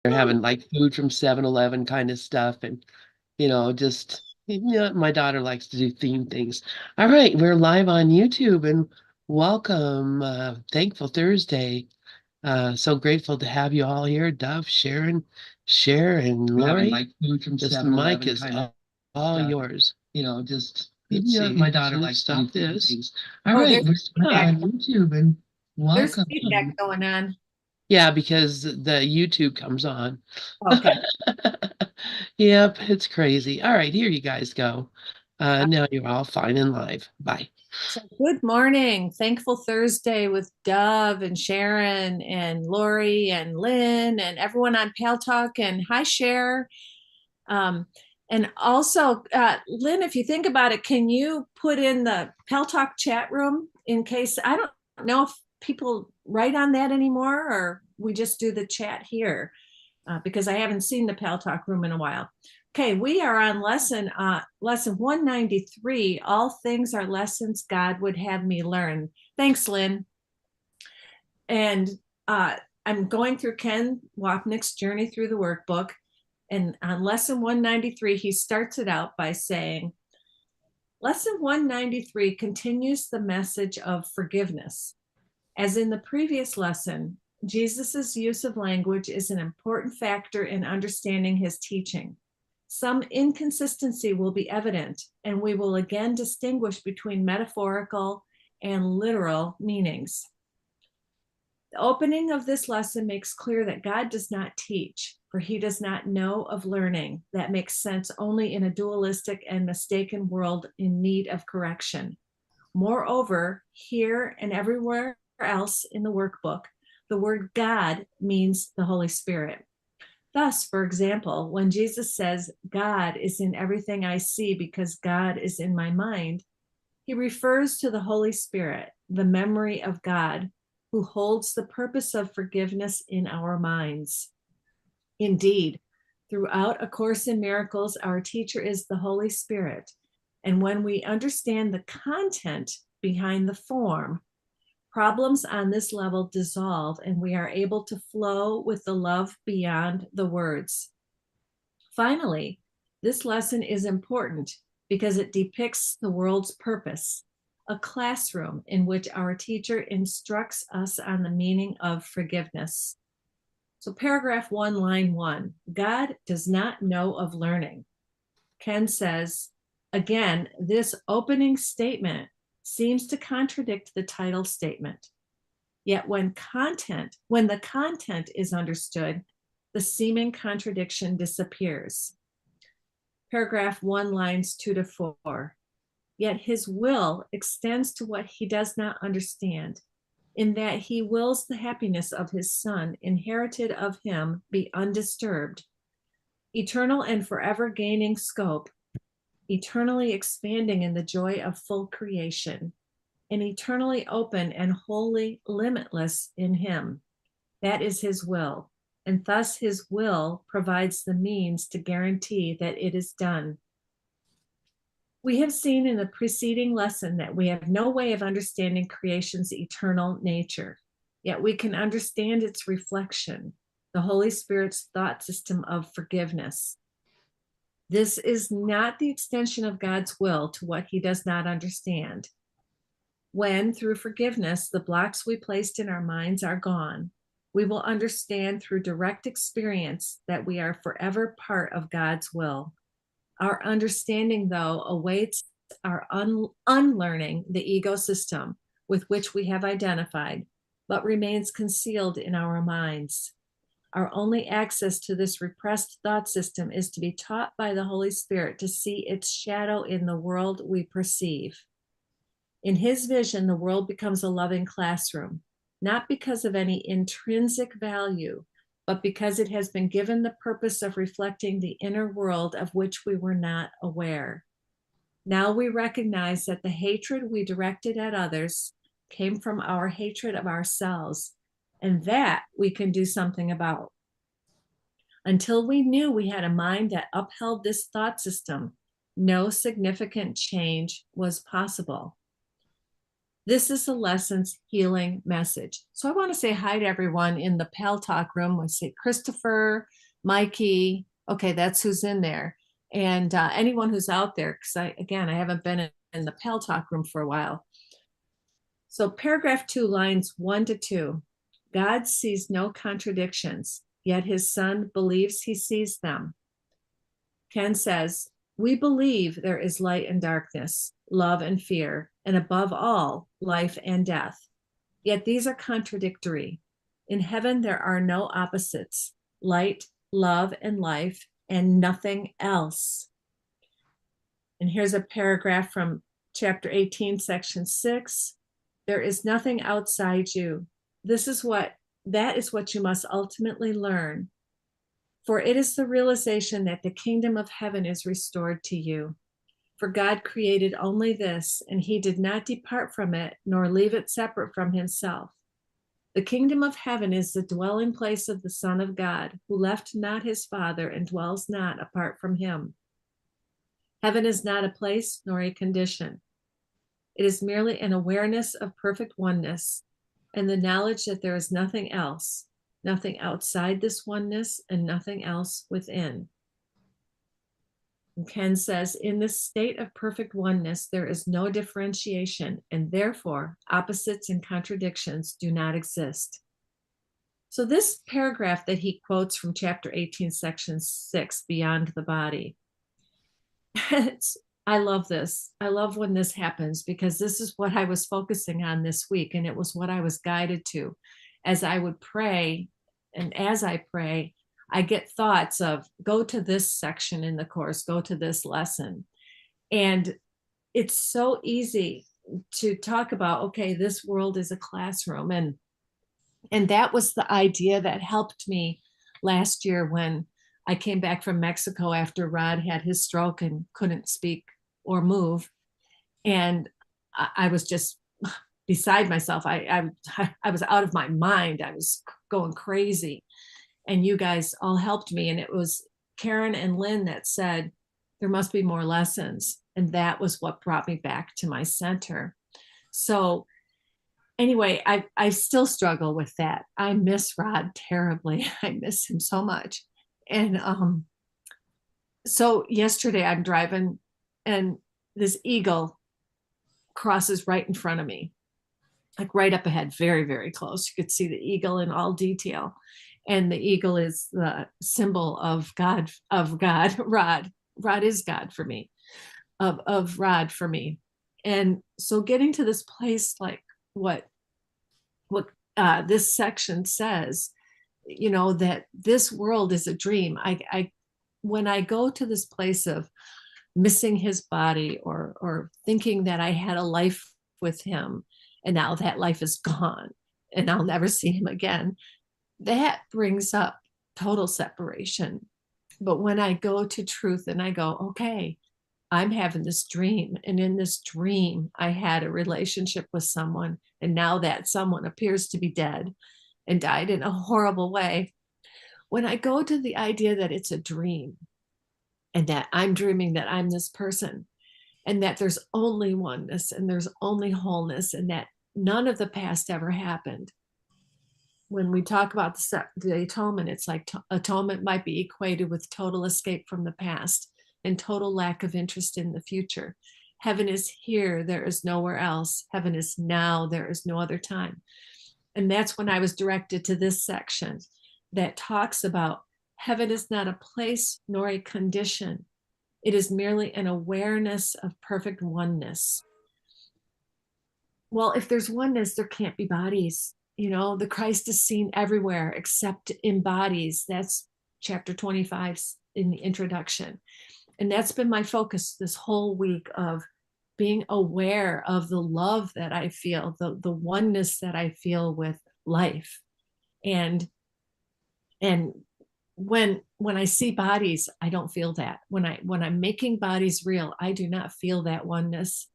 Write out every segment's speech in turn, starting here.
They're having like food from 7-Eleven kind of stuff. And, just, my daughter likes to do theme things. All right, we're live on YouTube and welcome. Thankful Thursday. So grateful to have you all here. Dove, Sharon, We're having Lori. like food from This mic 7-Eleven is kind of all stuff. yours. Just Let's see. my daughter So let's likes to do stop theme this. things. All Oh, right, there's we're feedback. on YouTube and There's welcome. feedback going on. Yeah, because the YouTube comes on. Okay. Yep, it's crazy. All right, here you guys go. Now you're all fine and live. Bye. So good morning. Thankful Thursday with Dove and Sharon and Lori and Lynn and everyone on Pal Talk. And hi, Cher. Um, and also, Lynn, if you think about it, can you put in the Pal Talk chat room in case I don't know if people write on that anymore or we just do the chat here because I haven't seen the Pal Talk room in a while. Okay, we are on lesson 193. All things are lessons God would have me learn. Thanks, Lynn. And I'm going through Ken Wapnick's journey through the workbook. And on lesson 193, he starts it out by saying, lesson 193 continues the message of forgiveness. As in the previous lesson, Jesus' use of language is an important factor in understanding his teaching. Some inconsistency will be evident, and we will again distinguish between metaphorical and literal meanings. The opening of this lesson makes clear that God does not teach, for he does not know of learning that makes sense only in a dualistic and mistaken world in need of correction. Moreover, here and everywhere else in the workbook, the word God means the Holy Spirit. Thus, for example, when Jesus says, God is in everything I see because God is in my mind, he refers to the Holy Spirit, the memory of God, who holds the purpose of forgiveness in our minds. Indeed, throughout A Course in Miracles, our teacher is the Holy Spirit. And when we understand the content behind the form, problems on this level dissolve and we are able to flow with the love beyond the words. Finally, this lesson is important because it depicts the world's purpose, a classroom in which our teacher instructs us on the meaning of forgiveness. So, paragraph 1, line 1, God does not know of learning. Ken says, again, this opening statement seems to contradict the title statement. Yet when the content is understood, the seeming contradiction disappears. Paragraph 1, lines 2 to 4. Yet his will extends to what he does not understand, in that he wills the happiness of his son, inherited of him, be undisturbed, eternal and forever gaining scope, eternally expanding in the joy of full creation, and eternally open and wholly limitless in him. That is his will, and thus his will provides the means to guarantee that it is done. We have seen in the preceding lesson that we have no way of understanding creation's eternal nature, yet we can understand its reflection, the Holy Spirit's thought system of forgiveness. This is not the extension of God's will to what he does not understand. When, through forgiveness, the blocks we placed in our minds are gone, we will understand through direct experience that we are forever part of God's will. Our understanding, though, awaits our unlearning the ego system with which we have identified, but remains concealed in our minds. Our only access to this repressed thought system is to be taught by the Holy Spirit to see its shadow in the world we perceive. In his vision, the world becomes a loving classroom, not because of any intrinsic value, but because it has been given the purpose of reflecting the inner world of which we were not aware. Now we recognize that the hatred we directed at others came from our hatred of ourselves, and that we can do something about. Until we knew we had a mind that upheld this thought system, no significant change was possible. This is the lesson's healing message. So I want to say hi to everyone in the Pal Talk room. I say Christopher, Mikey. Okay, that's who's in there. And anyone who's out there, because I haven't been in the Pal Talk room for a while. So paragraph 2, lines 1 to 2. God sees no contradictions, yet his son believes he sees them. Ken says, we believe there is light and darkness, love and fear, and above all, life and death. Yet these are contradictory. In heaven, there are no opposites, light, love, and life, and nothing else. And here's a paragraph from chapter 18, section 6. There is nothing outside you. That is what you must ultimately learn. For it is the realization that the kingdom of heaven is restored to you. For God created only this, and he did not depart from it, nor leave it separate from himself. The kingdom of heaven is the dwelling place of the Son of God, who left not his Father and dwells not apart from him. Heaven is not a place nor a condition. It is merely an awareness of perfect oneness and the knowledge that there is nothing else, nothing outside this oneness, and nothing else within. And Ken says, in this state of perfect oneness, there is no differentiation, and therefore opposites and contradictions do not exist. So this paragraph that he quotes from chapter 18, section 6, Beyond the Body, I love this. I love when this happens, because this is what I was focusing on this week, and it was what I was guided to as I would pray. And as I pray, I get thoughts of go to this section in the course, go to this lesson. And it's so easy to talk about, okay, this world is a classroom. And that was the idea that helped me last year when I came back from Mexico after Rod had his stroke and couldn't speak or move. And I was just beside myself. I was out of my mind. I was going crazy. And you guys all helped me. And it was Karen and Lynn that said, there must be more lessons. And that was what brought me back to my center. So anyway, I still struggle with that. I miss Rod terribly. I miss him so much. And so yesterday I'm driving and this eagle crosses right in front of me, like right up ahead, very, very close. You could see the eagle in all detail. And the eagle is the symbol of God, Rod. Rod is God for me, of Rod for me. And so getting to this place, like what this section says, that this world is a dream. When I go to this place of missing his body or thinking that I had a life with him and now that life is gone and I'll never see him again, that brings up total separation. But when I go to truth and I go, okay, I'm having this dream, and in this dream I had a relationship with someone, and now that someone appears to be dead and died in a horrible way. When I go to the idea that it's a dream and that I'm dreaming that I'm this person and that there's only oneness and there's only wholeness and that none of the past ever happened. When we talk about the atonement, it's like atonement might be equated with total escape from the past and total lack of interest in the future. Heaven is here, there is nowhere else. Heaven is now, there is no other time. And that's when I was directed to this section that talks about heaven is not a place nor a condition. It is merely an awareness of perfect oneness. Well, if there's oneness, there can't be bodies. The Christ is seen everywhere except in bodies. That's chapter 25 in the introduction. And that's been my focus this whole week, of being aware of the love that I feel, the oneness that I feel with life. And when I see bodies, I don't feel that. When I'm making bodies real, I do not feel that oneness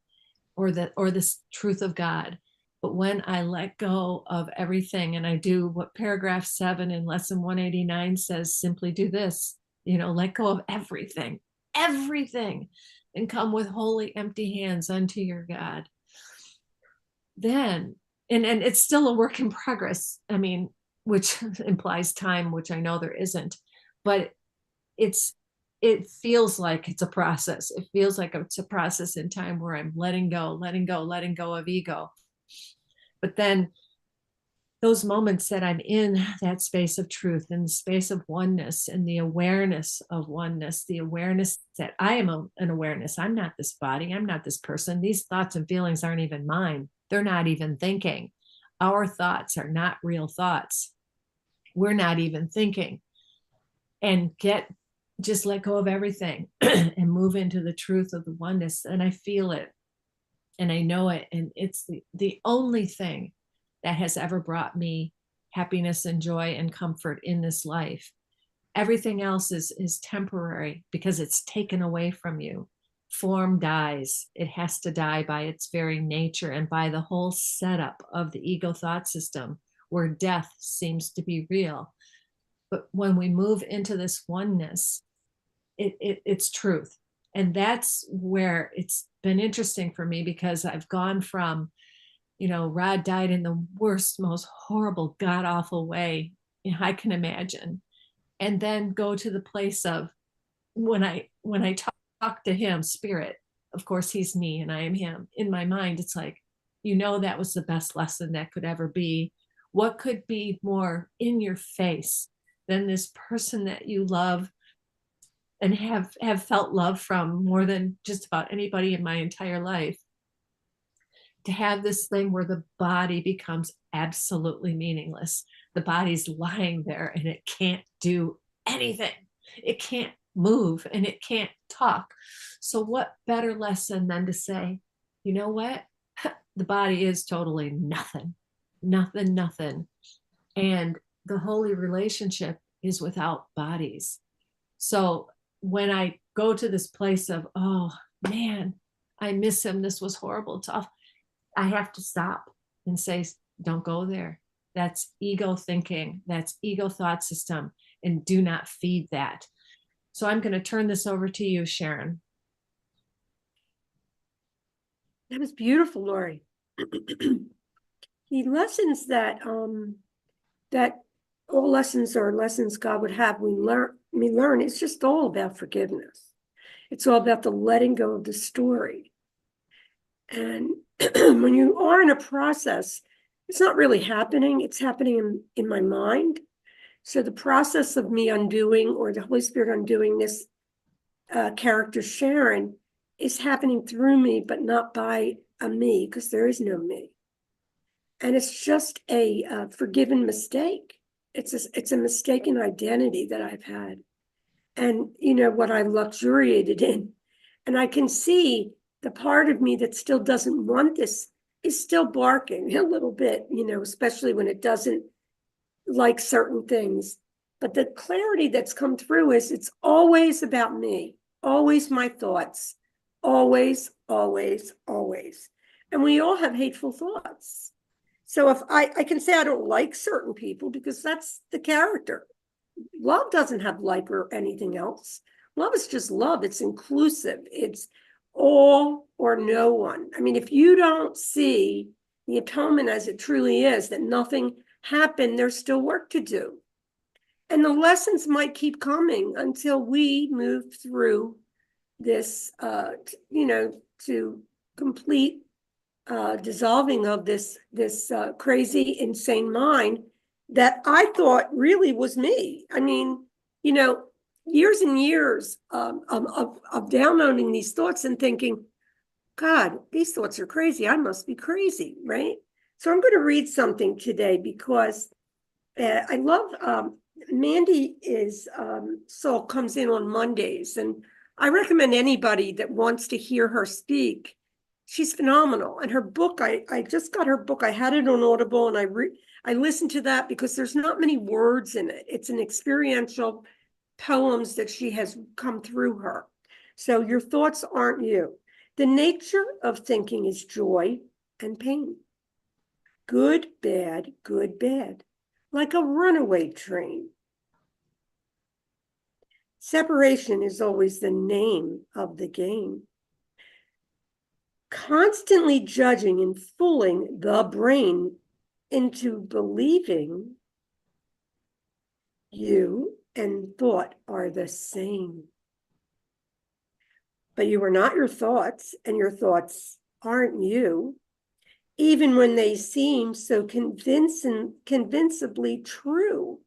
or this truth of God. But when I let go of everything and I do what paragraph 7 in lesson 189 says, simply do this, let go of everything, and come with holy empty hands unto your God. then, and it's still a work in progress. I mean, which implies time, which I know there isn't, but it's, it feels like it's a process. It feels like it's a process in time where I'm letting go, letting go of ego. But then those moments that I'm in that space of truth, in the space of oneness, and the awareness of oneness, the awareness that I am an awareness. I'm not this body. I'm not this person. These thoughts and feelings aren't even mine. They're not even thinking. Our thoughts are not real thoughts. We're not even thinking. And just let go of everything and move into the truth of the oneness. And I feel it and I know it. And it's the only thing that has ever brought me happiness and joy and comfort in this life. Everything else is temporary because it's taken away from you. Form dies. It has to die by its very nature and by the whole setup of the ego thought system, where death seems to be real. But when we move into this oneness, it's truth. And that's where it's been interesting for me, because I've gone from, Rod died in the worst, most horrible, god awful way I can imagine, and then go to the place of when I talk to him, spirit. Of course, he's me and I am him. In my mind, it's like, that was the best lesson that could ever be. What could be more in your face than this person that you love and have felt love from more than just about anybody in my entire life? To have this thing where the body becomes absolutely meaningless. The body's lying there and it can't do anything. It can't move and it can't talk. So what better lesson than to say, you know what? The body is totally nothing, nothing, nothing. And the holy relationship is without bodies. So when I go to this place of, oh man, I miss him, this was horrible, tough, I have to stop and say, don't go there. That's ego thinking. That's ego thought system. And do not feed that. So I'm going to turn this over to you, Sharon. That was beautiful, Lorri. The lessons that all lessons are lessons God would have we learn. It's just all about forgiveness. It's all about the letting go of the story. And when you are in a process, it's not really happening. It's happening in my mind. So the process of me undoing, or the Holy Spirit undoing this character, Sharon, is happening through me, but not by a me, because there is no me. And it's just a forgiven mistake. It's a mistaken identity that I've had, and what I luxuriated in. And I can see the part of me that still doesn't want this is still barking a little bit, especially when it doesn't like certain things. But the clarity that's come through is it's always about me, always my thoughts, always, always, always. And we all have hateful thoughts. So if I can say I don't like certain people, because that's the character. Love doesn't have like or anything else. Love is just love. It's inclusive. It's all or no one. I mean, if you don't see the atonement as it truly is, that nothing happened, there's still work to do. And the lessons might keep coming until we move through this, to complete dissolving of this crazy, insane mind that I thought really was me. I mean, years and years of downloading these thoughts and thinking, God, these thoughts are crazy. I must be crazy, right? So I'm going to read something today because I love Mandy Soul comes in on Mondays, and I recommend anybody that wants to hear her speak. She's phenomenal. And her book, I just got her book. I had it on Audible, and I listened to that because there's not many words in it. It's an experiential poems that she has come through her. So your thoughts aren't you. The nature of thinking is joy and pain. Good, bad, like a runaway train. Separation is always the name of the game. constantly judging and fooling the brain into believing you and thought are the same. But you are not your thoughts, and your thoughts aren't you, even when they seem so convincingly true.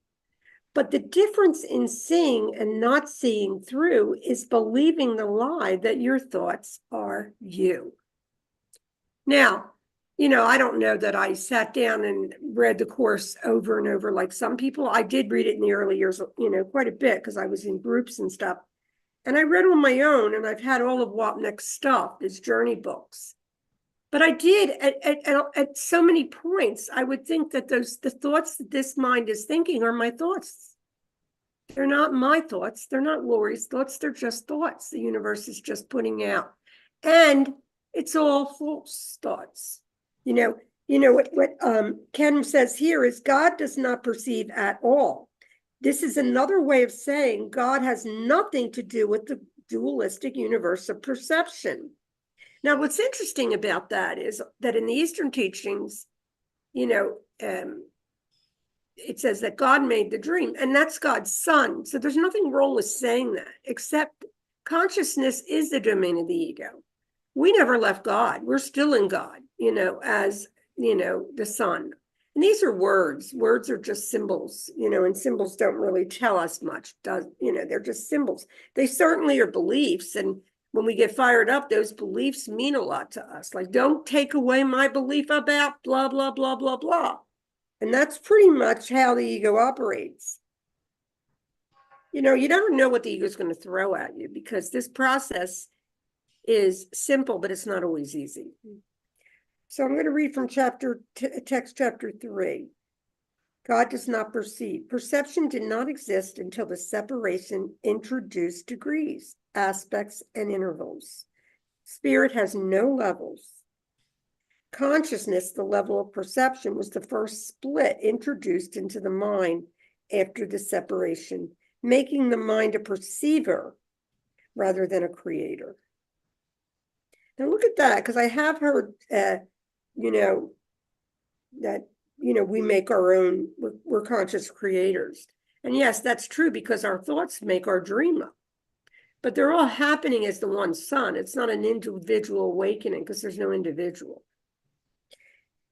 But the difference in seeing and not seeing through is believing the lie that your thoughts are you. Now, I don't know that I sat down and read the course over and over like some people. I did read it in the early years, quite a bit because I was in groups and stuff. And I read on my own, and I've had all of Wapnick's stuff, his journey books. But I did at so many points, I would think that the thoughts that this mind is thinking are my thoughts. They're not my thoughts. They're not Lori's thoughts. They're just thoughts the universe is just putting out. And it's all false thoughts. What Ken says here is God does not perceive at all. This is another way of saying God has nothing to do with the dualistic universe of perception. Now, what's interesting about that is that in the Eastern teachings, it says that God made the dream, and that's God's son. So there's nothing wrong with saying that, except consciousness is the domain of the ego. We never left God. We're still in God, as, the son. And these are words. Words are just symbols, and symbols don't really tell us much. They're just symbols. They certainly are beliefs. And when we get fired up, those beliefs mean a lot to us. Like, don't take away my belief about blah, blah, blah, blah, blah. And that's pretty much how the ego operates. You never know what the ego is going to throw at you, because this process is simple, but it's not always easy. So I'm going to read from text chapter 3. God does not perceive. Perception did not exist until the separation introduced degrees, aspects, and intervals. Spirit has no levels. Consciousness, the level of perception, was the first split introduced into the mind after the separation, making the mind a perceiver rather than a creator. Now look at that, because I have heard, that, we make our own, we're conscious creators. And yes, that's true, because our thoughts make our dream up. But they're all happening as the one sun. It's not an individual awakening, because there's no individual.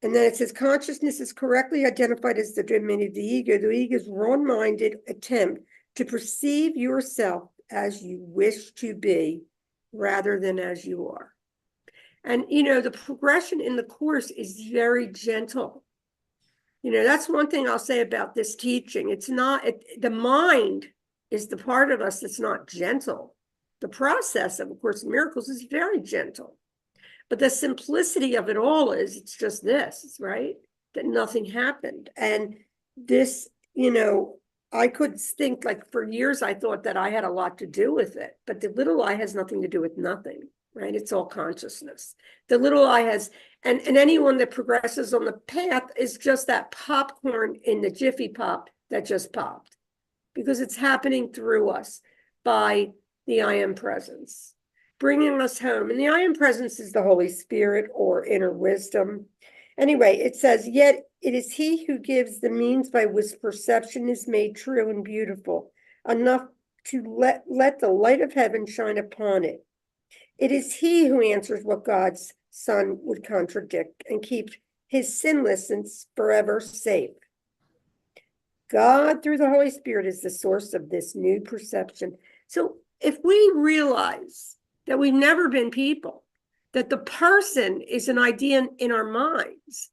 And then it says, consciousness is correctly identified as the domain of the ego. The ego's wrong-minded attempt to perceive yourself as you wish to be rather than as you are. And, the progression in the course is very gentle. That's one thing I'll say about this teaching. It's not, the mind is the part of us that's not gentle. The process of A Course in Miracles is very gentle. But the simplicity of it all is, it's just this, right? That nothing happened. And this, I could think, like, for years, I thought that I had a lot to do with it. But the little I has nothing to do with nothing, right? It's all consciousness. The little I has, and anyone that progresses on the path is just that popcorn in the Jiffy Pop that just popped. Because it's happening through us by the I Am presence, bringing us home. And the I Am presence is the Holy Spirit or inner wisdom. Anyway, it says, yet it is he who gives the means by which perception is made true and beautiful, enough to let the light of heaven shine upon it. It is he who answers what God's Son would contradict and keeps his sinlessness forever safe. God, through the Holy Spirit, is the source of this new perception. So if we realize that we've never been people, that the person is an idea in our minds,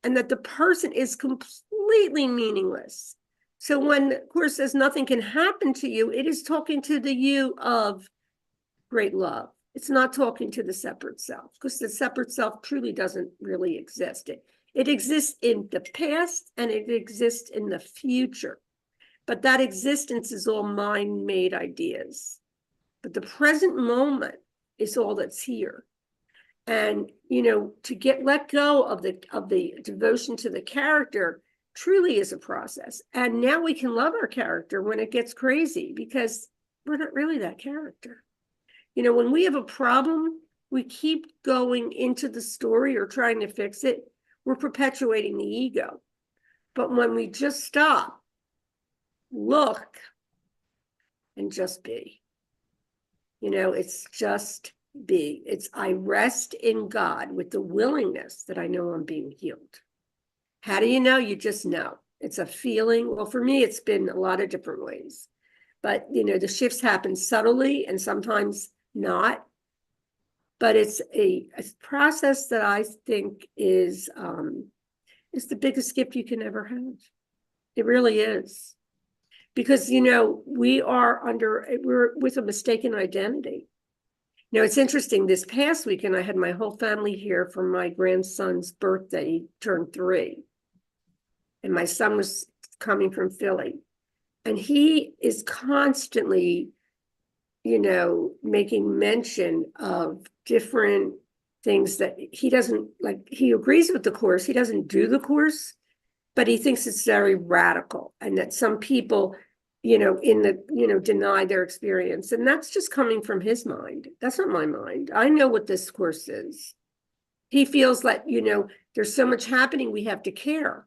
and that the person is completely meaningless. So when the Course says nothing can happen to you, it is talking to the you of great love. It's not talking to the separate self, because the separate self truly doesn't really exist. It exists in the past and it exists in the future. But that existence is all mind-made ideas. But the present moment is all that's here. And, to let go of the devotion to the character truly is a process. And now we can love our character when it gets crazy, because we're not really that character. When we have a problem, we keep going into the story or trying to fix it, we're perpetuating the ego. But when we just stop, look, and just be, it's just be. It's I rest in God with the willingness that I know I'm being healed. How do you know? You just know. It's a feeling. Well, for me, it's been a lot of different ways. But, the shifts happen subtly and sometimes not. But it's a process that I think is the biggest gift you can ever have. It really is. Because, we're with a mistaken identity. It's interesting. This past weekend, I had my whole family here for my grandson's birthday. He turned 3. And my son was coming from Philly. And he is constantly, making mention of different things that he doesn't like. He agrees with the course. He doesn't do the course, but he thinks it's very radical and that some people, deny their experience. And that's just coming from his mind. That's not my mind. I know what this course is. He feels like, there's so much happening, we have to care.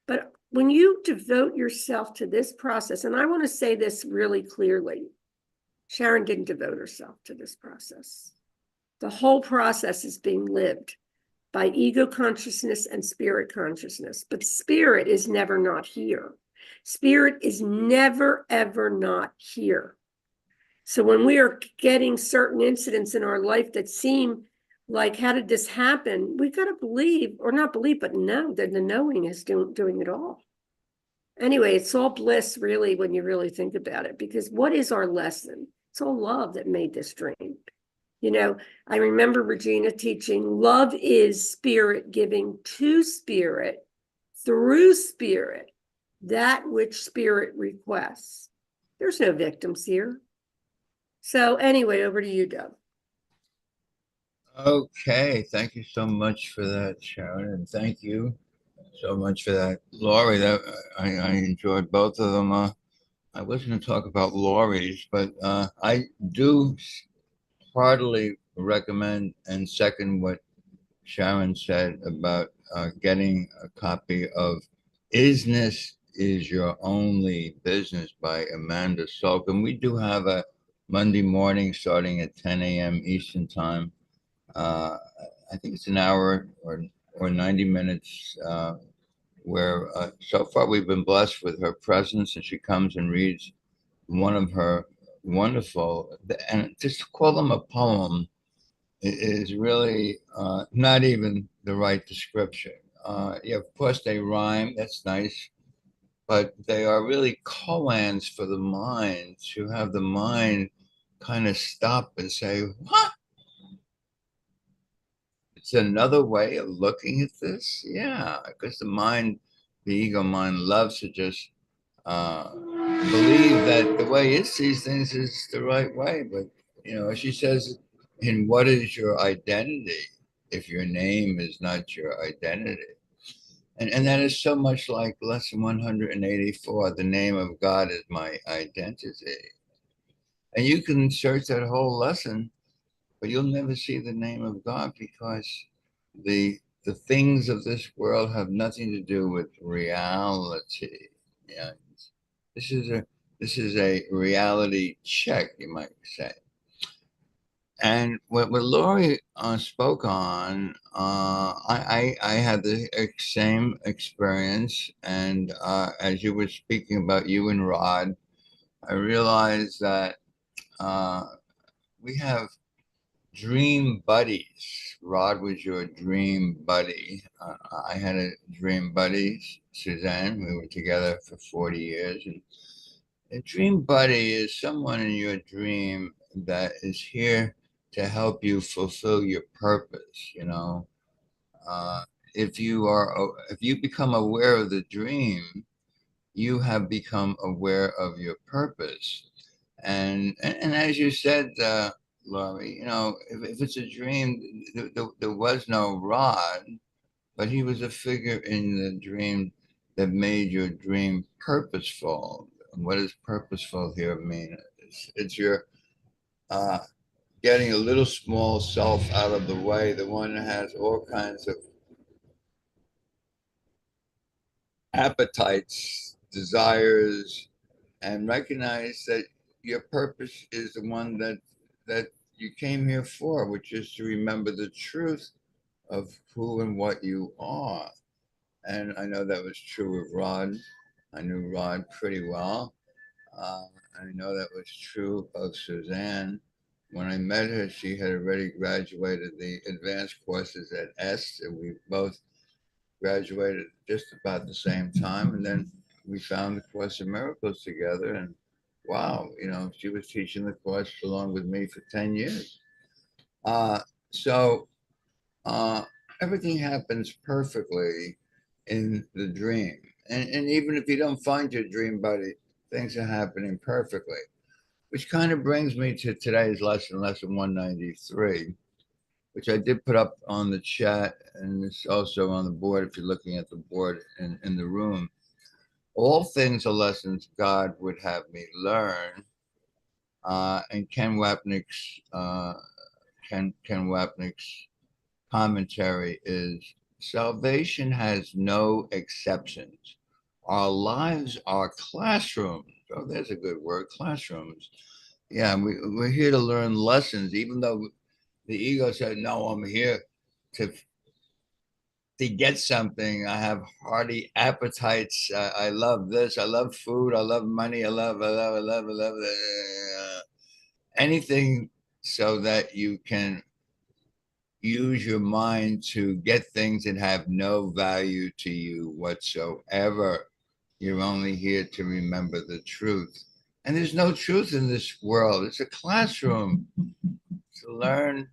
But when you devote yourself to this process, and I want to say this really clearly, Sharon didn't devote herself to this process. The whole process is being lived by ego consciousness and spirit consciousness, but spirit is never not here. Spirit is never, ever not here. So when we are getting certain incidents in our life that seem like, how did this happen? We got to believe, or not believe, but know that the knowing is doing it all. Anyway, it's all bliss, really, when you really think about it, because what is our lesson? It's all love that made this dream. I remember Regina teaching, love is spirit giving to spirit, through spirit, that which spirit requests. There's no victims here. So anyway, over to you, Doug. Okay, thank you so much for that, Sharon, and thank you so much for that, Lorri. That I enjoyed both of them. I was going to talk about Lorri's, but I do heartily recommend and second what Sharon said about getting a copy of "Isness Is Your Only Business" by Amanda Salk, and we do have a Monday morning starting at 10 a.m. Eastern Time. I think it's an hour or 90 minutes where so far we've been blessed with her presence, and she comes and reads one of her wonderful, and just to call them a poem is really not even the right description. Yeah, of course they rhyme, that's nice, but they are really koans for the mind to have the mind kind of stop and say, what? It's another way of looking at this. Yeah, because the ego mind loves to just believe that the way it sees things is the right way. But, as she says, in what is your identity if your name is not your identity? And that is so much like lesson 184, the name of God is my identity. And you can search that whole lesson, but you'll never see the name of God because the things of this world have nothing to do with reality. Yeah, this is a reality check, you might say. And what Lorri spoke on, I had the same experience. And as you were speaking about you and Rod, I realized that we have dream buddies. Rod was your dream buddy. I had a dream buddy, Suzanne. We were together for 40 years. And a dream buddy is someone in your dream that is here to help you fulfill your purpose. Uh, if you become aware of the dream, you have become aware of your purpose. And as you said, Lorri, if it's a dream, there was no Rod, but he was a figure in the dream that made your dream purposeful. And what does purposeful here mean? It's your getting a little small self out of the way, the one that has all kinds of appetites, desires, and recognize that your purpose is the one that you came here for, which is to remember the truth of who and what you are. And I know that was true of Rod. I knew Rod pretty well. Uh, I know that was true of Suzanne. When I met her, she had already graduated the advanced courses at S, and we both graduated just about the same time. And then we found the Course in Miracles together. And wow, she was teaching the course along with me for 10 years. Uh, so uh, everything happens perfectly in the dream. And even if you don't find your dream buddy, things are happening perfectly, which kind of brings me to today's lesson, lesson 193, which I did put up on the chat, and it's also on the board if you're looking at the board in the room. All things are lessons God would have me learn. And Ken Wapnick's commentary is salvation has no exceptions. Our lives are classrooms. Oh, there's a good word, classrooms. Yeah, we're here to learn lessons, even though the ego said, no, I'm here to get something. I have hearty appetites. I love this. I love food. I love money. I love anything so that you can use your mind to get things that have no value to you whatsoever. You're only here to remember the truth. And there's no truth in this world. It's a classroom to learn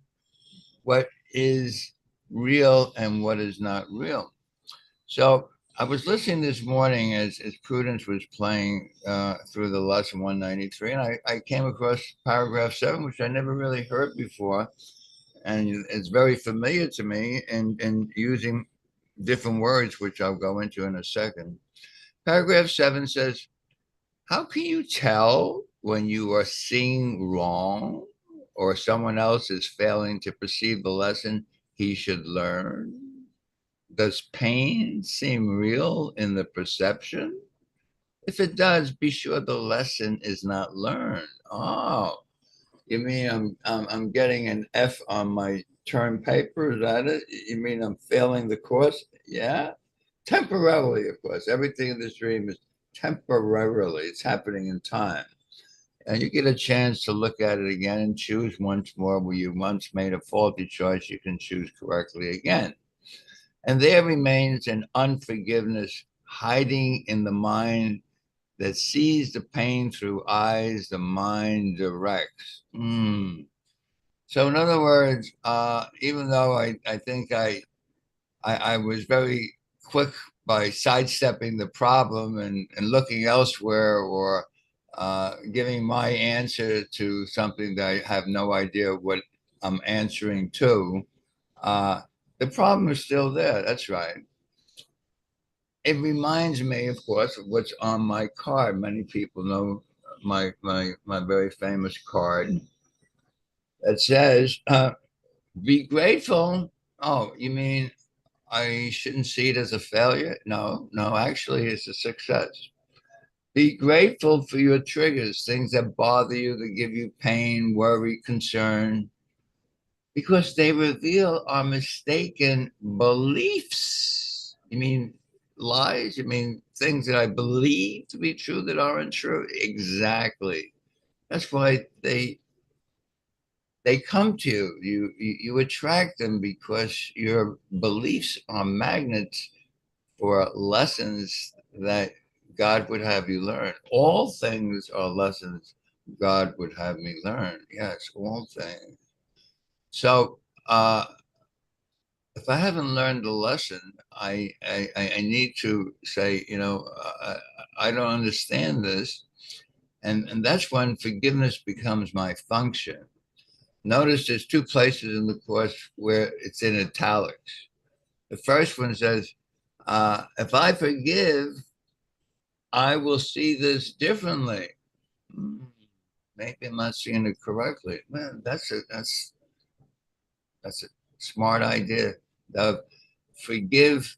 what is real and what is not real. So I was listening this morning as Prudence was playing through the lesson 193, and I came across paragraph 7, which I never really heard before. And it's very familiar to me, and using different words, which I'll go into in a second. Paragraph 7 says, how can you tell when you are seeing wrong or someone else is failing to perceive the lesson he should learn? Does pain seem real in the perception? If it does, be sure the lesson is not learned. Oh, you mean I'm getting an F on my term paper? Is that it? You mean I'm failing the course? Yeah, temporarily, of course. Everything in this dream is temporarily. It's happening in time. And you get a chance to look at it again and choose once more. Where you once made a faulty choice, you can choose correctly again. And there remains an unforgiveness hiding in the mind that sees the pain through eyes the mind directs. So in other words, even though I think I was very quick by sidestepping the problem and looking elsewhere, or giving my answer to something that I have no idea what I'm answering to, the problem is still there. That's right. It reminds me, of course, of what's on my card. Many people know my very famous card that says, be grateful. Oh, you mean I shouldn't see it as a failure? No, actually, it's a success. Be grateful for your triggers, things that bother you, that give you pain, worry, concern, because they reveal our mistaken beliefs. You mean lies? You mean things that I believe to be true that aren't true? Exactly. That's why they come to you. You attract them because your beliefs are magnets for lessons that God would have you learn. All things are lessons God would have me learn. Yes, all things. So if I haven't learned the lesson, I need to say, I don't understand this. And that's when forgiveness becomes my function. Notice there's two places in the course where it's in italics. The first one says, if I forgive, I will see this differently. maybe I'm not seeing it correctly. Man, that's a smart idea. Forgive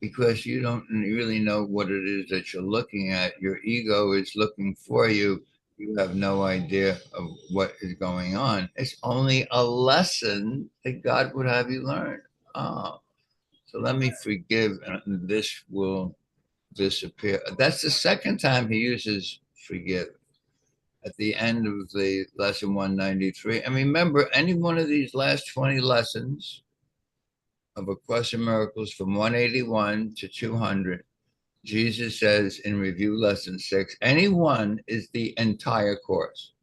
because you don't really know what it is that you're looking at. Your ego is looking for you. You have no idea of what is going on. It's only a lesson that God would have you learn. Oh, so let me forgive, and this will disappear. That's the second time he uses forgive at the end of the lesson 193. And remember, any one of these last 20 lessons of A Course in Miracles from 181 to 200, Jesus says in review lesson 6, any one is the entire course.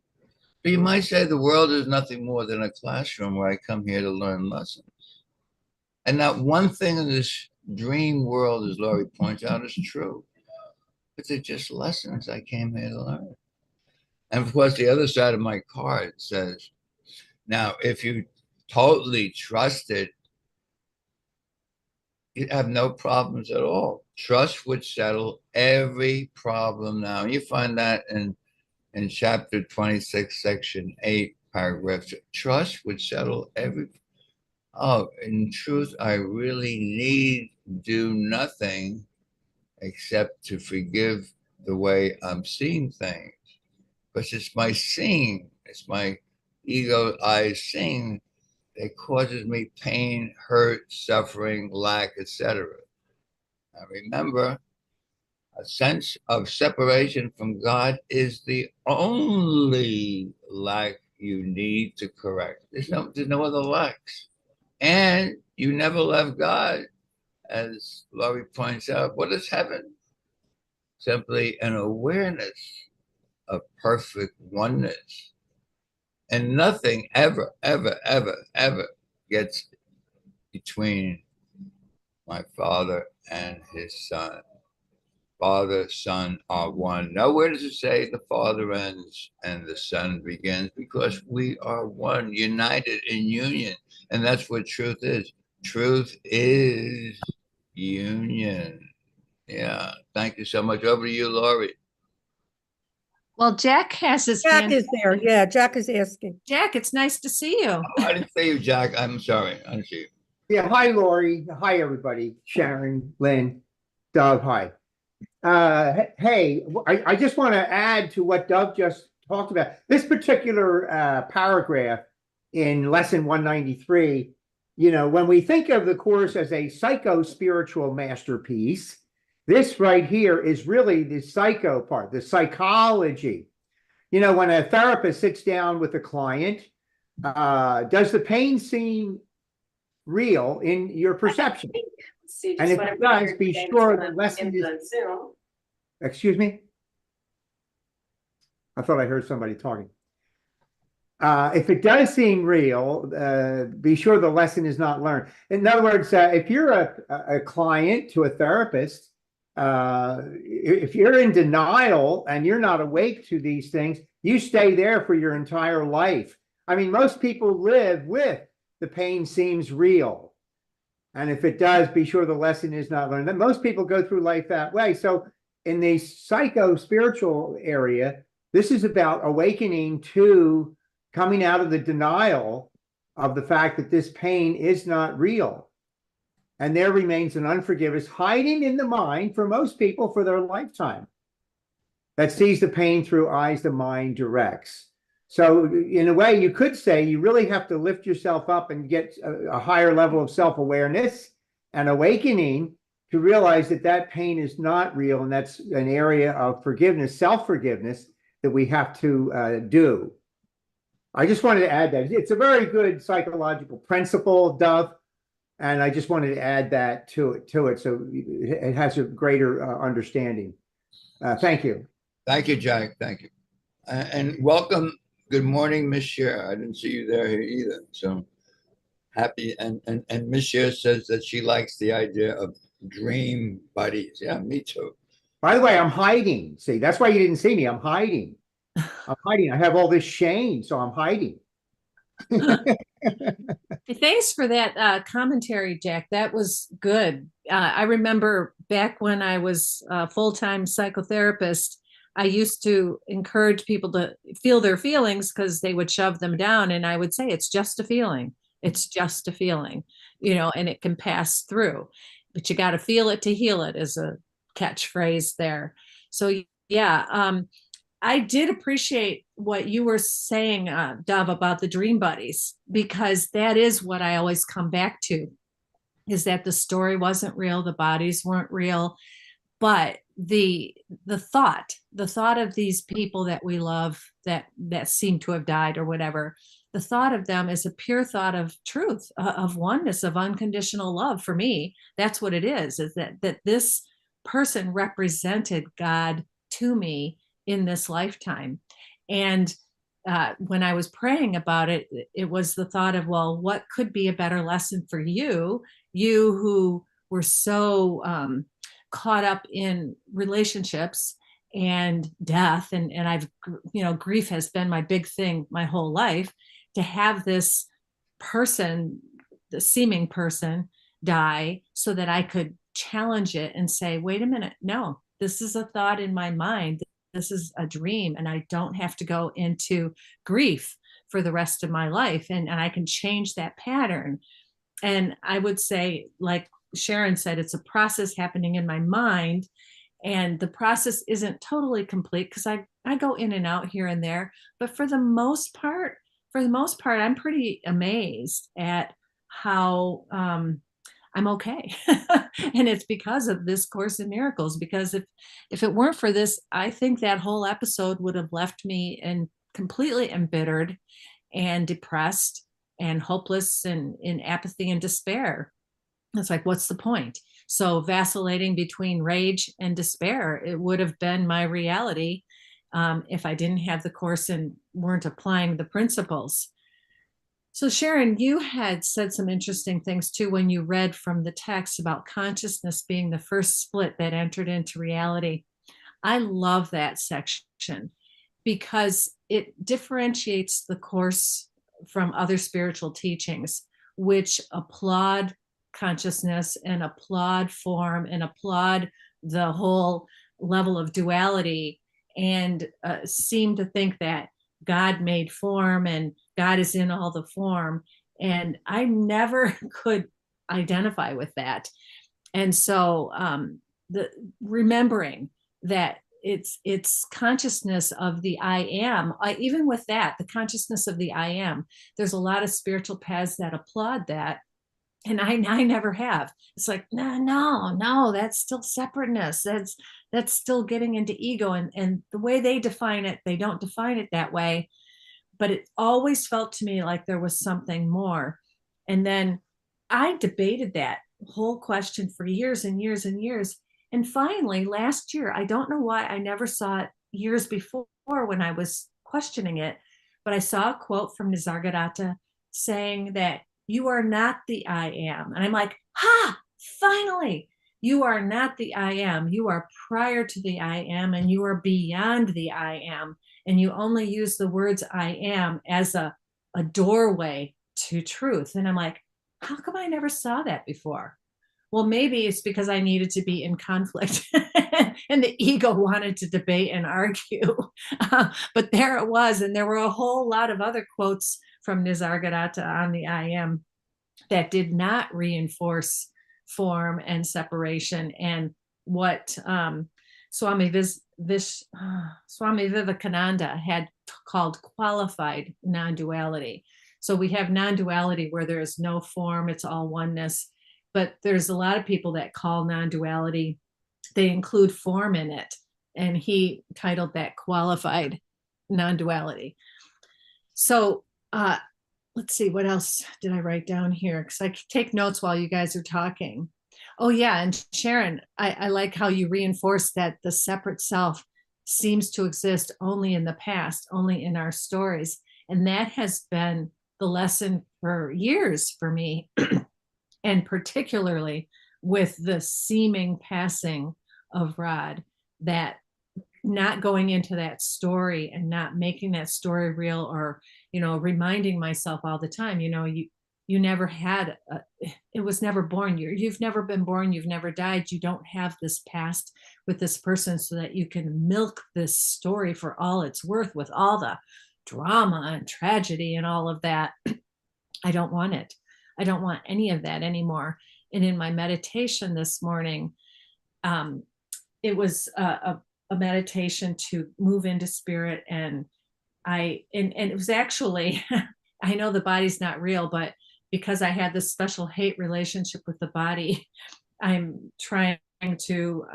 So you might say the world is nothing more than a classroom where I come here to learn lessons. And not one thing in this dream world, as Lorri points out, is true. But they're just lessons I came here to learn. And of course, the other side of my card says, now, if you totally trust it, you'd have no problems at all. Trust would settle every problem now. You find that in chapter 26, section 8, paragraph 2. Trust would settle every. Oh, in truth, I really need do nothing except to forgive the way I'm seeing things. Because it's my seeing, it's my ego eyes seeing that causes me pain, hurt, suffering, lack, etc. Now remember, a sense of separation from God is the only lack you need to correct. There's no other lacks. And you never left God, as Lorri points out. What is heaven? Simply an awareness of perfect oneness. And nothing ever, ever, ever, ever gets between my Father and his Son. Father, Son are one. Nowhere does it say the Father ends and the Son begins, because we are one, united in union. And that's what truth is. Truth is union. Yeah. Thank you so much. Over to you, Lorri. Well, Jack has his Jack hand. is there. Yeah, Jack is asking. Jack, it's nice to see you. Oh, I didn't say you, Jack. I'm sorry. I didn't see you. Yeah, hi, Lorri. Hi, everybody. Sharon, Lynn, Doug, hi. Hey, I just want to add to what Doug just talked about. This particular paragraph in lesson 193, when we think of the Course as a psycho-spiritual masterpiece, this right here is really the psycho part, the psychology. When a therapist sits down with a client, does the pain seem real in your perception? And if it does, be sure the lesson is. Excuse me? I thought I heard somebody talking. If it does seem real, be sure the lesson is not learned. In other words, if you're a client to a therapist, if you're in denial and you're not awake to these things, you stay there for your entire life. I mean, most people live with the pain seems real. And if it does, be sure the lesson is not learned. That most people go through life that way. So in the psycho-spiritual area, this is about awakening to coming out of the denial of the fact that this pain is not real. And there remains an unforgiveness hiding in the mind for most people for their lifetime that sees the pain through eyes the mind directs. So in a way, you could say you really have to lift yourself up and get a higher level of self-awareness and awakening to realize that that pain is not real. And that's an area of forgiveness, self-forgiveness that we have to do. I just wanted to add that. It's a very good psychological principle, Dove. And I just wanted to add that to it so it has a greater understanding. Thank you. Thank you, Jack. Thank you. And welcome. Good morning, Miss Cher. I didn't see you there here either. So happy. And Miss Cher says that she likes the idea of dream buddies. Yeah, me too. By the way, I'm hiding. See, that's why you didn't see me. I'm hiding. I'm hiding. I have all this shame, so I'm hiding. Thanks for that commentary, Jack. That was good. I remember back when I was a full-time psychotherapist, I used to encourage people to feel their feelings because they would shove them down. And I would say, it's just a feeling. It's just a feeling, and it can pass through, but you got to feel it to heal it is a catchphrase there. So yeah, I did appreciate what you were saying, Dove, about the dream buddies, because that is what I always come back to, is that the story wasn't real, the bodies weren't real, but the thought of these people that we love that seem to have died or whatever, the thought of them is a pure thought of truth, of oneness, of unconditional love. For me, that's what it is that this person represented God to me in this lifetime. And when I was praying about it, it was the thought of, well, what could be a better lesson for you who were so caught up in relationships and death, and I've, grief has been my big thing my whole life, to have this person, the seeming person, die so that I could challenge it and say, wait a minute, no, this is a thought in my mind. This is a dream, and I don't have to go into grief for the rest of my life. And I can change that pattern. And I would say, like Sharon said, it's a process happening in my mind. And the process isn't totally complete because I go in and out here and there. But for the most part, I'm pretty amazed at how I'm okay. And it's because of this Course in Miracles, because if it weren't for this, I think that whole episode would have left me and completely embittered and depressed and hopeless and in apathy and despair. It's like, what's the point? So vacillating between rage and despair, it would have been my reality if I didn't have the Course and weren't applying the principles. So Sharon, you had said some interesting things too when you read from the text about consciousness being the first split that entered into reality. I love that section because it differentiates the Course from other spiritual teachings, which applaud consciousness and applaud form and applaud the whole level of duality, and seem to think that God made form and God is in all the form. And I never could identify with that. And so remembering that it's consciousness of the I am, even with that, the consciousness of the I am, there's a lot of spiritual paths that applaud that. And I never have. It's like, no, that's still separateness. That's still getting into ego. And the way they define it, they don't define it that way. But it always felt to me like there was something more. And then I debated that whole question for years and years and years. And finally, last year, I don't know why I never saw it years before when I was questioning it, but I saw a quote from Nisargadatta saying that you are not the I am. And I'm like, finally, you are not the I am. You are prior to the I am, and you are beyond the I am. And you only use the words I am as a doorway to truth. And I'm like, how come I never saw that before? Well, maybe it's because I needed to be in conflict and the ego wanted to debate and argue. But there it was. And there were a whole lot of other quotes from Nisargadatta on the I am that did not reinforce form and separation, and what Swami Vivekananda had called qualified non-duality. So we have non-duality where there is no form, it's all oneness. But there's a lot of people that call non-duality, they include form in it. And he titled that qualified non-duality. So let's see, what else did I write down here? Because I take notes while you guys are talking. Oh yeah, and Sharon, I like how you reinforced that the separate self seems to exist only in the past, only in our stories. And that has been the lesson for years for me, and particularly with the seeming passing of Rod, that not going into that story and not making that story real, or, reminding myself all the time, you never had, it was never born. You've never been born. You've never died. You don't have this past with this person so that you can milk this story for all it's worth with all the drama and tragedy and all of that. I don't want it. I don't want any of that anymore. And in my meditation this morning, it was a meditation to move into spirit. And it was actually, I know the body's not real, but because I had this special hate relationship with the body, I'm trying to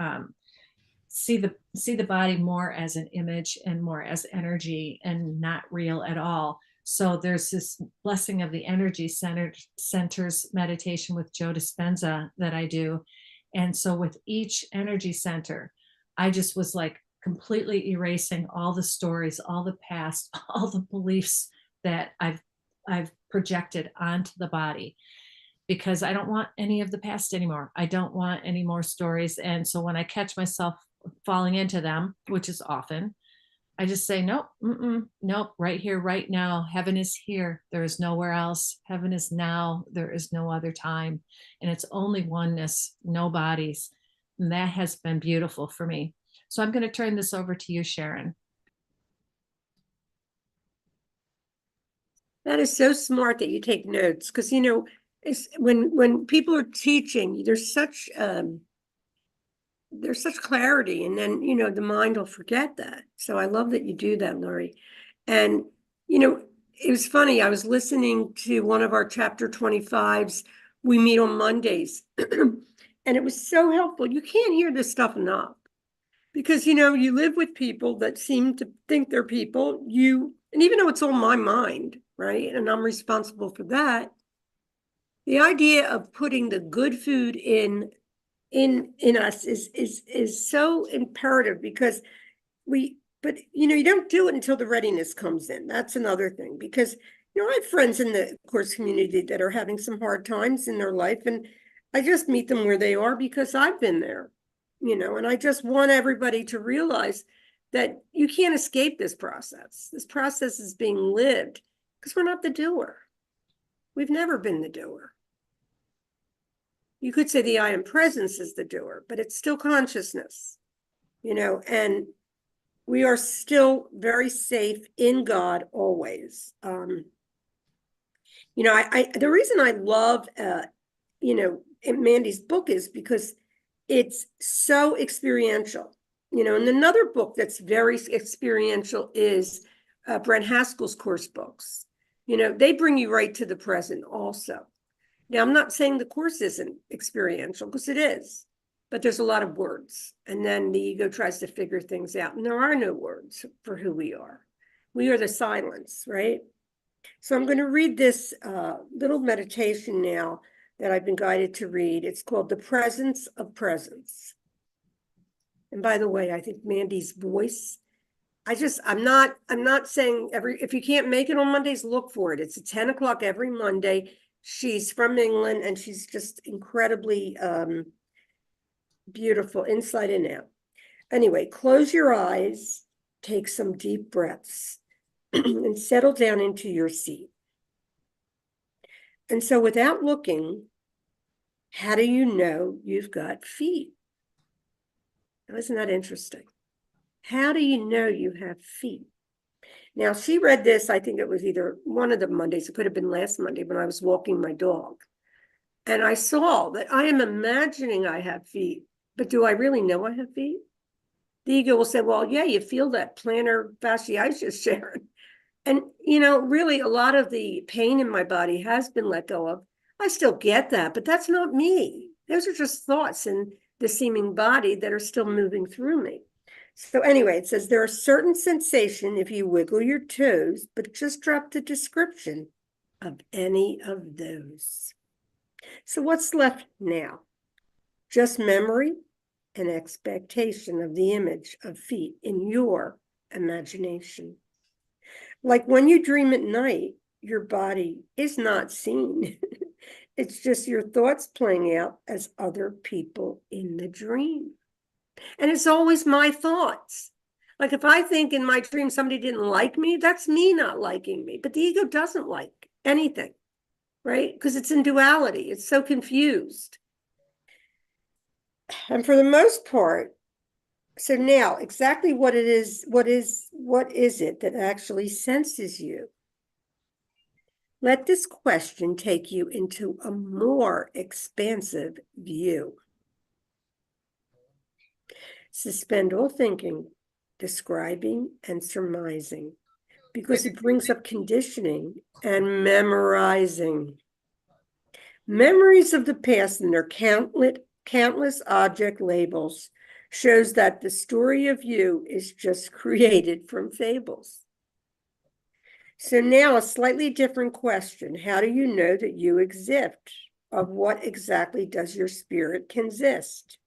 see the body more as an image and more as energy and not real at all. So there's this blessing of the energy centers meditation with Joe Dispenza that I do. And so with each energy center, I just was like completely erasing all the stories, all the past, all the beliefs that I've projected onto the body, because I don't want any of the past anymore. I don't want any more stories. And so when I catch myself falling into them, which is often, I just say, nope, nope, right here, right now. Heaven is here. There is nowhere else. Heaven is now. There is no other time. And it's only oneness, no bodies. And that has been beautiful for me. So I'm going to turn this over to you, Sharon. That is so smart that you take notes, because, it's when people are teaching, there's such clarity, and then, the mind will forget that. So I love that you do that, Lorri. And, it was funny. I was listening to one of our chapter 25s. We meet on Mondays, and it was so helpful. You can't hear this stuff enough, because, you live with people that seem to think they're people. And even though it's all my mind, right? And I'm responsible for that. The idea of putting the good food in us is so imperative, because you don't do it until the readiness comes in. That's another thing, because I have friends in the course community that are having some hard times in their life, and I just meet them where they are because I've been there, and I just want everybody to realize that you can't escape this process. This process is being lived, because we're not the doer. We've never been the doer. You could say the I am presence is the doer, but it's still consciousness, and we are still very safe in God always. The reason I love, Mandy's book is because it's so experiential, and another book that's very experiential is Brent Haskell's course books. They bring you right to the present also. Now, I'm not saying the course isn't experiential, because it is, but there's a lot of words. And then the ego tries to figure things out. And there are no words for who we are. We are the silence, right? So I'm going to read this little meditation now that I've been guided to read. It's called The Presence of Presence. And by the way, I think Mandy's voice, I'm not saying if you can't make it on Mondays, look for it. It's at 10 o'clock every Monday. She's from England, and she's just incredibly beautiful inside and out. Anyway, close your eyes, take some deep breaths, and settle down into your seat. And so without looking, how do you know you've got feet? Now, isn't that interesting? How do you know you have feet? Now, she read this, I think it was either one of the Mondays, it could have been last Monday, when I was walking my dog. And I saw that I am imagining I have feet, but do I really know I have feet? The ego will say, well, yeah, you feel that plantar fasciitis, Sharon. And, really a lot of the pain in my body has been let go of. I still get that, but that's not me. Those are just thoughts in the seeming body that are still moving through me. So anyway, it says there are certain sensations if you wiggle your toes, but just drop the description of any of those. So what's left now? Just memory and expectation of the image of feet in your imagination. Like when you dream at night, your body is not seen. It's just your thoughts playing out as other people in the dream. And it's always my thoughts. Like if I think in my dream somebody didn't like me, that's me not liking me. But the ego doesn't like anything, right? Because it's in duality. It's so confused. And for the most part, So now, exactly what it is, what is it that actually senses you? Let this question take you into a more expansive view. Suspend all thinking, describing, and surmising, because it brings up conditioning and memorizing. Memories of the past and their countless object labels shows that the story of you is just created from fables. So now a slightly different question. How do you know that you exist? Of what exactly does your spirit consist?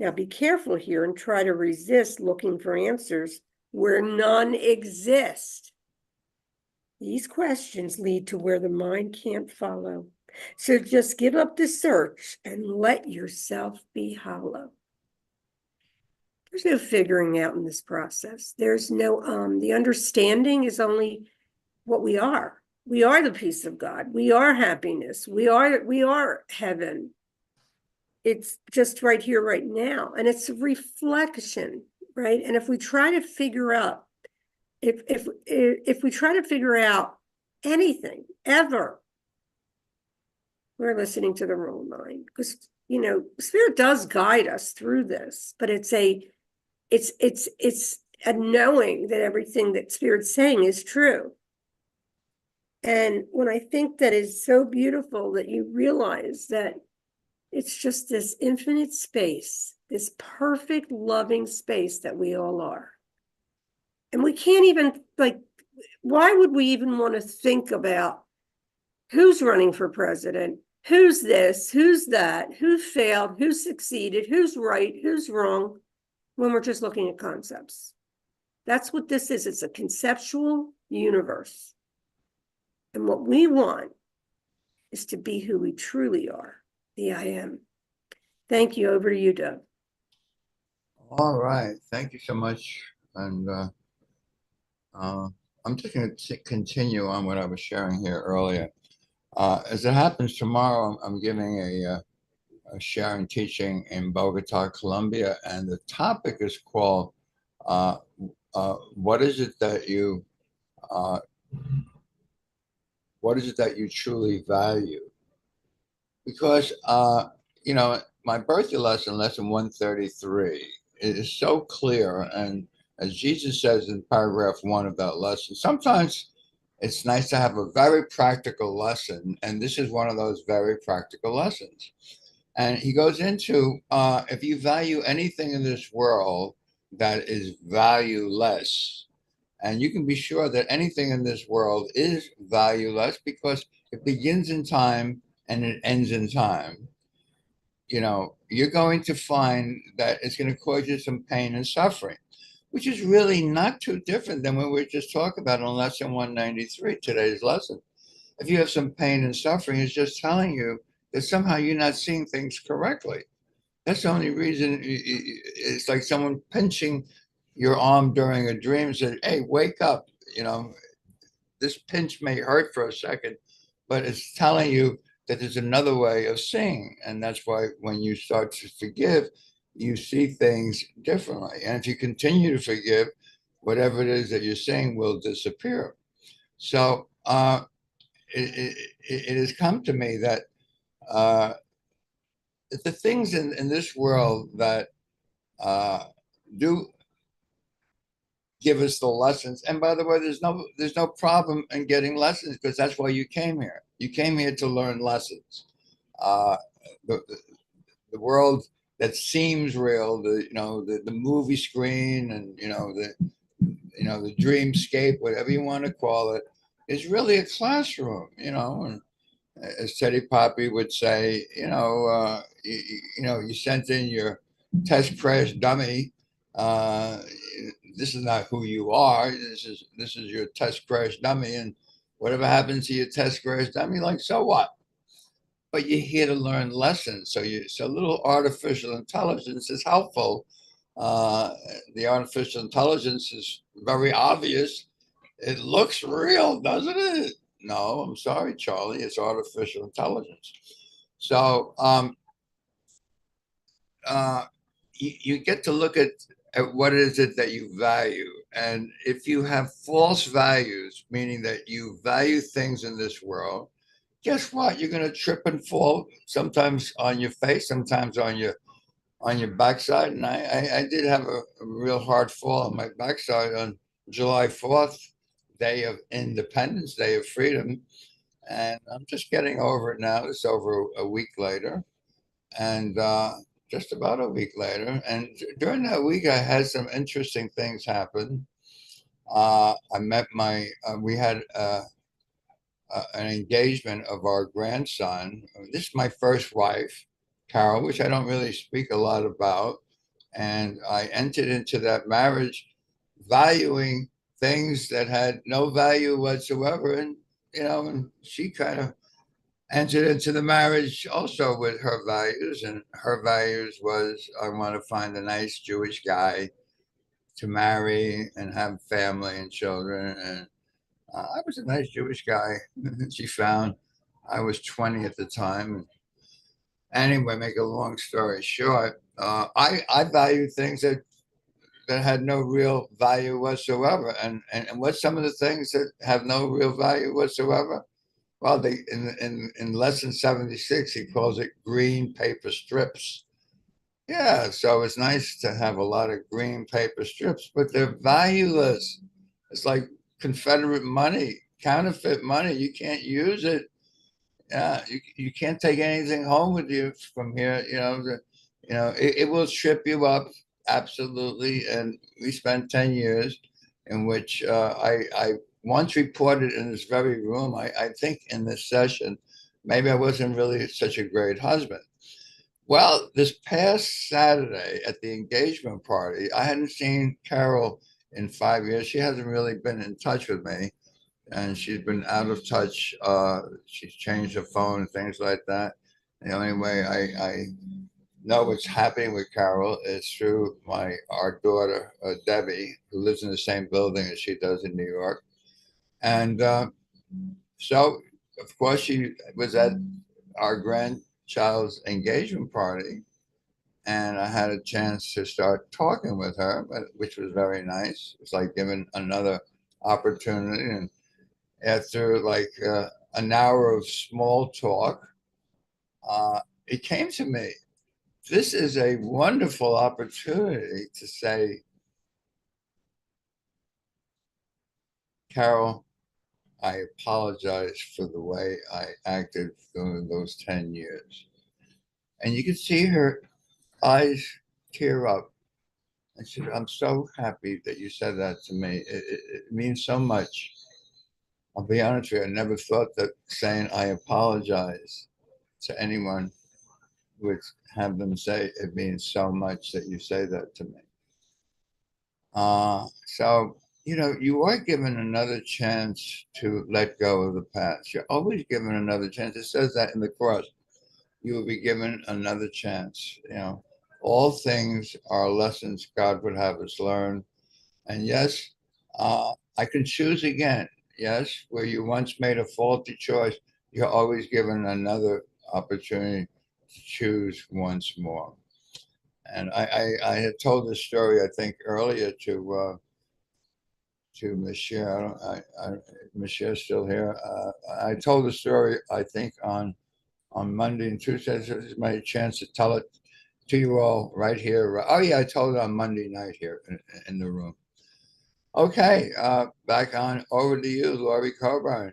Now be careful here and try to resist looking for answers where none exist. These questions lead to where the mind can't follow. So just give up the search and let yourself be hollow. There's no figuring out in this process. There's no, the understanding is only what we are. We are the peace of God. We are happiness. We are heaven. It's just right here, right now. And it's a reflection, right? And if we try to figure out, if we try to figure out anything ever, we're listening to the wrong mind, because spirit does guide us through this, but it's a knowing that everything that spirit's saying is true. And when I think that is so beautiful that you realize that it's just this infinite space, this perfect loving space that we all are. And we can't even, why would we even want to think about who's running for president? Who's this? Who's that? Who failed? Who succeeded? Who's right? Who's wrong? When we're just looking at concepts. That's what this is. It's a conceptual universe. And what we want is to be who we truly are, the I am. Thank you. Over to you, Doug. All right. Thank you so much. And I'm just going to continue on what I was sharing here earlier. As it happens, tomorrow I'm giving a Sharon teaching in Bogota, Colombia, and the topic is called "What is it that you truly value?" Because my birthday lesson 133, is so clear, and as Jesus says in paragraph 1 of that lesson, sometimes it's nice to have a very practical lesson, and this is one of those very practical lessons. And he goes into, if you value anything in this world that is valueless, and you can be sure that anything in this world is valueless because it begins in time and it ends in time, you're going to find that it's going to cause you some pain and suffering, which is really not too different than what we were just talking about in lesson 193, today's lesson. If you have some pain and suffering, it's just telling you that somehow you're not seeing things correctly. That's the only reason. It's like someone pinching your arm during a dream and said, "Hey, wake up." This pinch may hurt for a second, but it's telling you that there's another way of seeing. And that's why when you start to forgive, you see things differently. And if you continue to forgive, whatever it is that you're saying will disappear. So it has come to me that the things in this world that do give us the lessons. And by the way, there's no problem in getting lessons, because that's why you came here. You came here to learn lessons. The world that seems real, the movie screen, and the dreamscape, whatever you want to call it, is really a classroom. And as Teddy Poppy would say, you sent in your test crash dummy. This is not who you are. This is your test crash dummy, and whatever happens to your test crash dummy, so what? But you're here to learn lessons. So a little artificial intelligence is helpful. The artificial intelligence is very obvious. It looks real, doesn't it? No, I'm sorry, Charlie. It's artificial intelligence. So you get to look at at what is it that you value. And if you have false values, meaning that you value things in this world, guess what? You're going to trip and fall, sometimes on your face, sometimes on your backside. And I did have a real hard fall on my backside on July 4th, day of independence, day of freedom. And I'm just getting over it now. It's over a week later. And just about a week later. And during that week, I had some interesting things happen. I met we had an engagement of our grandson. This is my first wife, Carol, which I don't really speak a lot about. And I entered into that marriage valuing things that had no value whatsoever. And, and she kind of entered into the marriage also with her values. And her values was, I want to find a nice Jewish guy to marry and have family and children. And I was a nice Jewish guy. She found I was 20 at the time. Anyway, make a long story short, I value things that had no real value whatsoever. And what's some of the things that have no real value whatsoever? Well, in lesson 76, he calls it green paper strips. Yeah, so it's nice to have a lot of green paper strips, but they're valueless. It's like Confederate money, counterfeit money. You can't use it. Yeah, you can't take anything home with you from here. It will trip you up absolutely. And we spent 10 years in which I once reported in this very room. I think in this session, maybe I wasn't really such a great husband. Well, this past Saturday at the engagement party, I hadn't seen Carol in 5 years. She hasn't really been in touch with me, and she's been out of touch. She's changed her phone and things like that. The only way I know what's happening with Carol is through our daughter, Debbie, who lives in the same building as she does in New York. And so, of course, she was at our grandchild's engagement party, and I had a chance to start talking with her, which was very nice. It was like giving another opportunity. And after like an hour of small talk, it came to me, this is a wonderful opportunity to say, Carol, I apologize for the way I acted during those 10 years. And you could see her eyes tear up. And she said, I'm so happy that you said that to me. It means so much. I'll be honest with you, I never thought that saying I apologize to anyone would have them say it means so much that you say that to me. So, you are given another chance to let go of the past. You're always given another chance. It says that in the cross. You will be given another chance. All things are lessons God would have us learn. And yes, I can choose again. Yes, where you once made a faulty choice, you're always given another opportunity to choose once more. And I had told this story, I think, earlier to Michelle. Michelle's still here. I told the story, I think, on Monday and Tuesday. So this is my chance to tell it to you all right here. Oh yeah, I told it on Monday night here in the room. Okay, back on over to you, Lorri Coburn.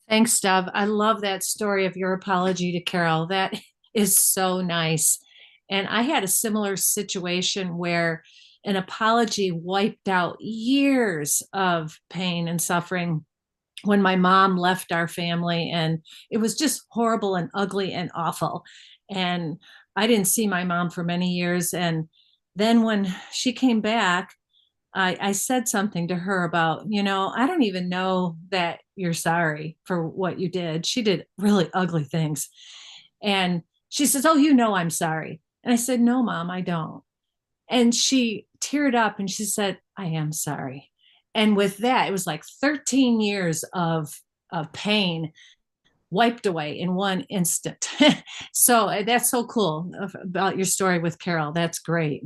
Thanks, Dov. I love that story of your apology to Carol. That is so nice. And I had a similar situation where an apology wiped out years of pain and suffering when my mom left our family, and it was just horrible and ugly and awful. And I didn't see my mom for many years. And then when she came back, I said something to her about, I don't even know that you're sorry for what you did. She did really ugly things. And she says, oh, I'm sorry. And I said, no, Mom, I don't. And she teared up and she said, I am sorry. And with that, it was like 13 years of pain wiped away in one instant. So that's so cool about your story with Carol. That's great.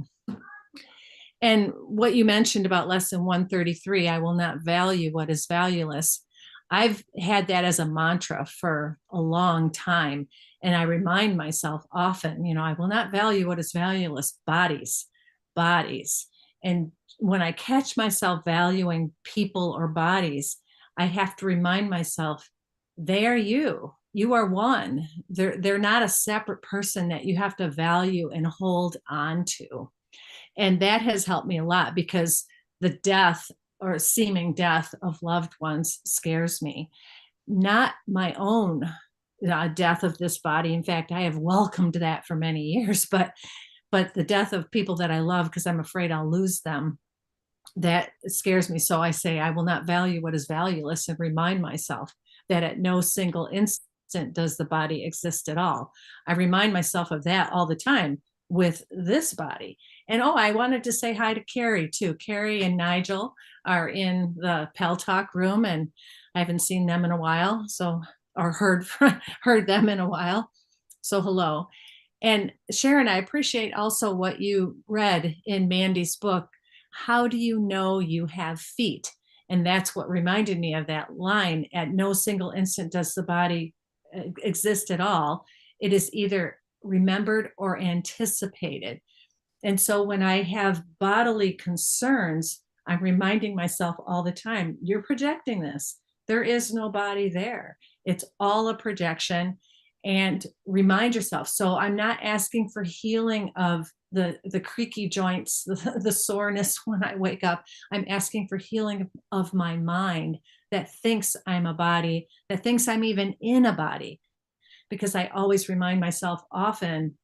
And what you mentioned about lesson 133, I will not value what is valueless. I've had that as a mantra for a long time. And I remind myself often, you know, I will not value what is valueless, bodies, bodies. And when I catch myself valuing people or bodies, I have to remind myself, they are you. You are one. They're not a separate person that you have to value and hold on to. And that has helped me a lot because the death or seeming death of loved ones scares me. Not my own death of this body. In fact, I have welcomed that for many years, but the death of people that I love, because I'm afraid I'll lose them, that scares me. So I say, I will not value what is valueless, and remind myself that at no single instant does the body exist at all. I remind myself of that all the time with this body. And oh, I wanted to say hi to Carrie too. Carrie and Nigel are in the Pell Talk room, and I haven't seen them in a while, so, or heard them in a while. So hello. And Sharon, I appreciate also what you read in Mandy's book. How do you know you have feet? And that's what reminded me of that line, at no single instant does the body exist at all. It is either remembered or anticipated. And so when I have bodily concerns, I'm reminding myself all the time, you're projecting this. There is no body there. It's all a projection. And remind yourself. So I'm not asking for healing of the creaky joints, the soreness when I wake up. I'm asking for healing of my mind that thinks I'm a body, that thinks I'm even in a body. Because I always remind myself often,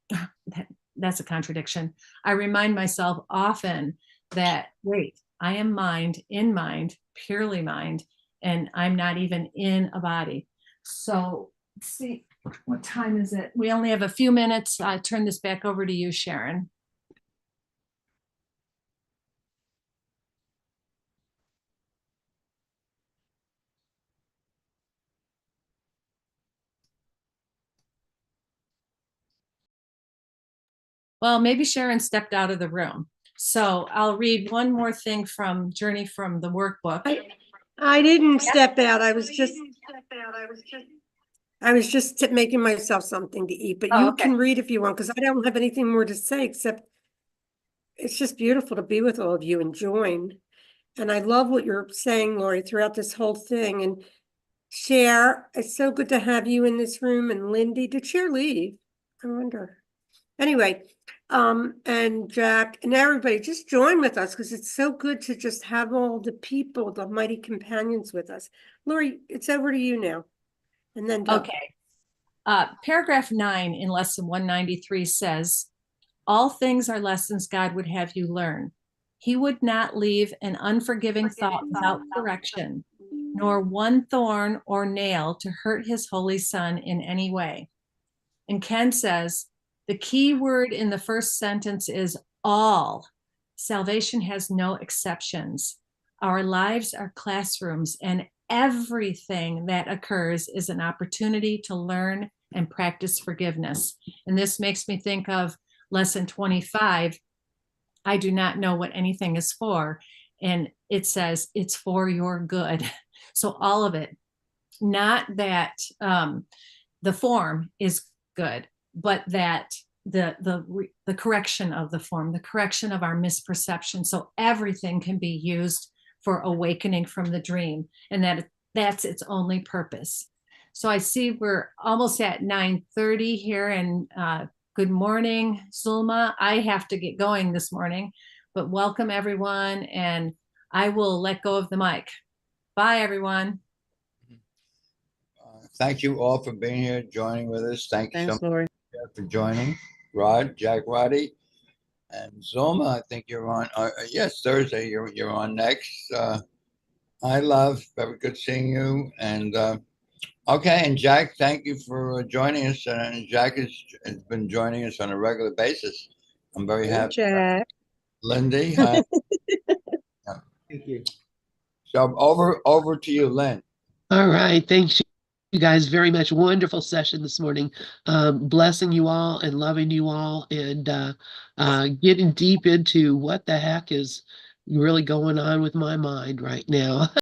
that's a contradiction. I remind myself often that, wait, I am mind, in mind, purely mind, and I'm not even in a body. So let's see, what time is it? We only have a few minutes. I turn this back over to you, Sharon. Well, maybe Sharon stepped out of the room. So I'll read one more thing from Journey from the Workbook. I didn't step out. I was just making myself something to eat, but Oh, you okay. can read if you want, because I don't have anything more to say, except it's just beautiful to be with all of you and join. And I love what you're saying, Lorri, throughout this whole thing. And Cher, it's so good to have you in this room. And Lindy, did Cher leave? I wonder. Anyway, and Jack and everybody, just join with us, because it's so good to just have all the people, the mighty companions with us. Lorri, it's over to you now. And then Doug. Okay. Paragraph 9 in lesson 193 says, all things are lessons God would have you learn. He would not leave an unforgiving thought without correction, nor one thorn or nail to hurt his holy son in any way. And Ken says, the key word in the first sentence is all. Salvation has no exceptions. Our lives are classrooms, and everything that occurs is an opportunity to learn and practice forgiveness. And this makes me think of lesson 25. I do not know what anything is for. And it says it's for your good. So all of it, not that the form is good, but that the correction of the form, the correction of our misperception. So everything can be used for awakening from the dream, and that's its only purpose. So I see we're almost at 9:30 here, and good morning, Zulma. I have to get going this morning, but welcome everyone, and I will let go of the mic. Bye, everyone. Thank you all for being here, joining with us. Thank you Thanks, so much Lorri. for joining. Rod, Jack Roddy, and Zulma, I think you're on. Yes, Thursday, you're on next. Hi, love. Very good seeing you. And okay, and Jack, thank you for joining us. And Jack has been joining us on a regular basis. I'm very happy. Jack. Lindy, hi. Thank you. So over to you, Lynn. All right. Thanks, you guys very much. Wonderful session this morning. Blessing you all and loving you all, and getting deep into what the heck is really going on with my mind right now.